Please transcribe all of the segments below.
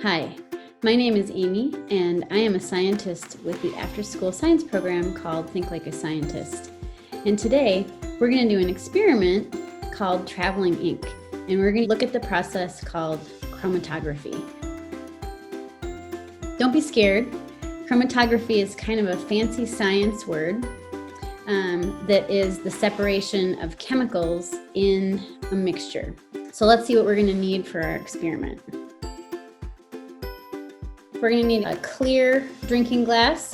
Hi, my name is Amy, and I am a scientist with the after-school science program called Think Like a Scientist. And today, we're going to do an experiment called traveling ink, and we're going to look at the process called chromatography. Don't be scared. Chromatography is kind of a fancy science word that is the separation of chemicals in a mixture. So let's see what we're going to need for our experiment. We're going to need a clear drinking glass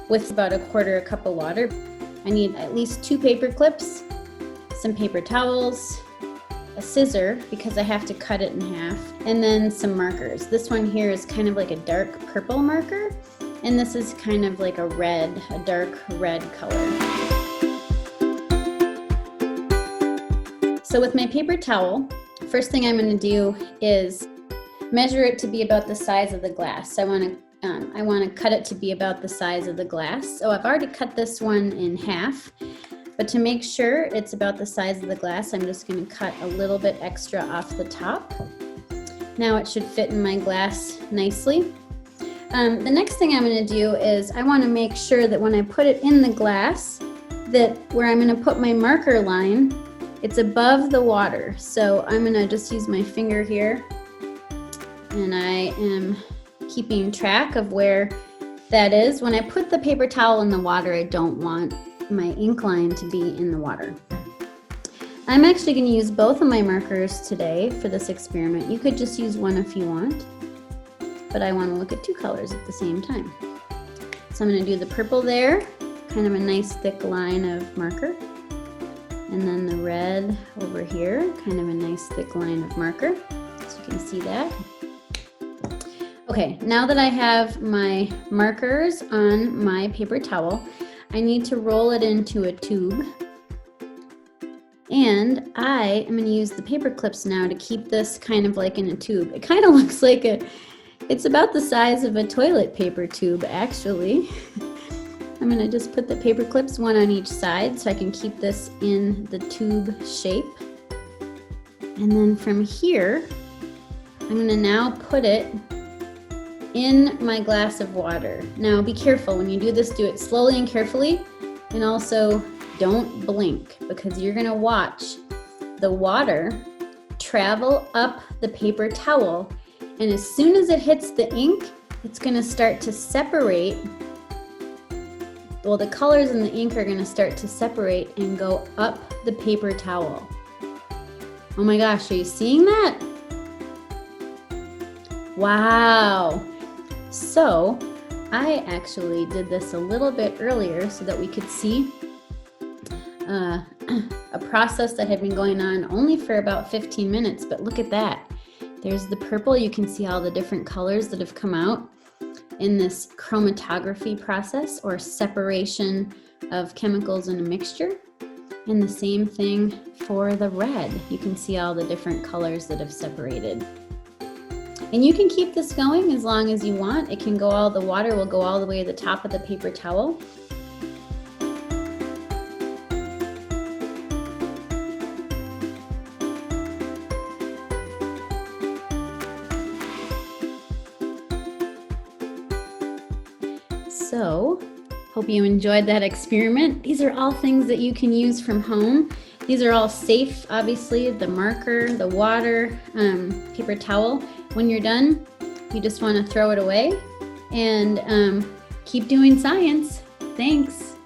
with about a quarter cup of water. I need at least 2 paper clips, some paper towels, a scissor because I have to cut it in half, and then some markers. This one here is kind of like a dark purple marker, and this is kind of like a dark red color. So with my paper towel, first thing I'm going to do is measure it to be about the size of the glass. So I want to cut it to be about the size of the glass. So I've already cut this one in half, but to make sure it's about the size of the glass, I'm just going to cut a little bit extra off the top. Now it should fit in my glass nicely. The next thing I'm going to do is I want to make sure that when I put it in the glass, that where I'm going to put my marker line, it's above the water. So I'm going to just use my finger here, and I am keeping track of where that is. When I put the paper towel in the water, I don't want my ink line to be in the water. I'm actually going to use both of my markers today for this experiment. You could just use one if you want, but I want to look at 2 colors at the same time. So I'm going to do the purple there, kind of a nice thick line of marker, and then the red over here, kind of a nice thick line of marker, so you can see that. Okay, now that I have my markers on my paper towel, I need to roll it into a tube. And I am going to use the paper clips now to keep this kind of like in a tube. It kind of looks like it's about the size of a toilet paper tube, actually. I'm going to just put the paper clips one on each side so I can keep this in the tube shape. And then from here, I'm going to now put it in my glass of water. Now be careful when you do this, do it slowly and carefully, and also don't blink because you're gonna watch the water travel up the paper towel, and as soon as it hits the ink, it's gonna start to separate. Well, the colors in the ink are gonna start to separate and go up the paper towel. Oh my gosh, are you seeing that? Wow. So I actually did this a little bit earlier so that we could see a process that had been going on only for about 15 minutes, but look at that. There's the purple. You can see all the different colors that have come out in this chromatography process, or separation of chemicals in a mixture. And the same thing for the red. You can see all the different colors that have separated. And you can keep this going as long as you want. It can go the water will go all the way to the top of the paper towel. So, hope you enjoyed that experiment. These are all things that you can use from home. These are all safe, obviously, the marker, the water, paper towel. When you're done, you just want to throw it away and keep doing science. Thanks.